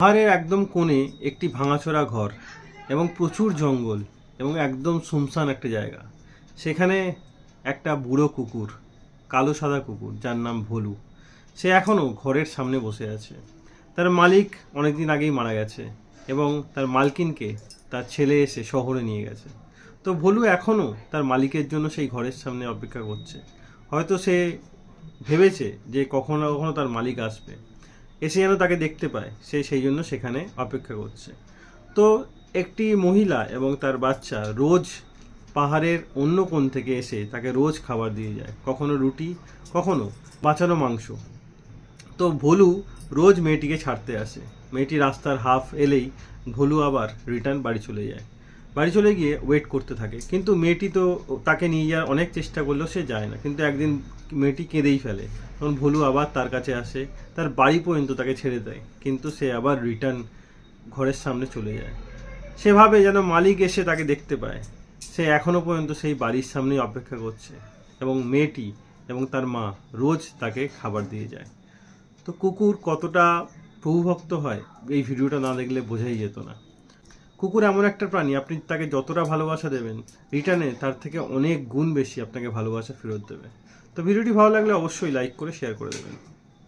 পাহাড়ের একদম কোণে একটি ভাঙাচোরা ঘর এবং প্রচুর জঙ্গল এবং একদম শুনশান একটা জায়গা। সেখানে একটা বুড়ো কুকুর, কালো সাদা কুকুর যার নাম ভোলু, সে এখনও ঘরের সামনে বসে আছে। তার মালিক অনেকদিন আগেই মারা গেছে এবং তার মালকিনকে তার ছেলে এসে শহরে নিয়ে গেছে। তো ভোলু এখনও তার মালিকের জন্য সেই ঘরের সামনে অপেক্ষা করছে। হয়তো সে ভেবেছে যে কখনো না কখনো তার মালিক আসবে, এসে যেন তাকে দেখতে পায়, সে সেই জন্য সেখানে অপেক্ষা করছে। তো একটি মহিলা এবং তার বাচ্চা রোজ পাহাড়ের অন্য কোণ থেকে এসে তাকে রোজ খাবার দিয়ে যায়, কখনো রুটি, কখনো বাঁচানো মাংস। তো ভোলু রোজ মেয়েটিকে ছাড়তে আসে। মেয়েটি রাস্তার হাফ এলেই ভোলু আবার রিটার্ন বাড়ি চলে যায়। বাড়ি চলে গিয়ে ওয়েট করতে থাকে, কিন্তু মেয়েটি তো তাকে নিয়ে যাওয়ার অনেক চেষ্টা করলেও সে যায় না। কিন্তু একদিন মেয়েটি কেঁদেই ফেলে, তখন ভোলু আবার তার কাছে আসে, তার বাড়ি পর্যন্ত তাকে ছেড়ে দেয়, কিন্তু সে আবার রিটার্ন ঘরের সামনে চলে যায়। সে ভাবে যেন মালিক এসে তাকে দেখতে পায়। সে এখনও পর্যন্ত সেই বাড়ির সামনেই অপেক্ষা করছে এবং মেয়েটি এবং তার মা রোজ তাকে খাবার দিয়ে যায়। তো কুকুর কতটা প্রভুভক্ত হয় এই ভিডিওটা না দেখলে বোঝাই যেত না। কুকুর এমন একটা প্রাণী, আপনি তাকে যতটা ভালোবাসা দেবেন, রিটার্নে তার থেকে অনেক গুণ বেশি আপনাকে ভালোবাসা ফেরত দেবে। তো ভিডিওটি ভালো লাগলে অবশ্যই লাইক করে শেয়ার করে দেবেন।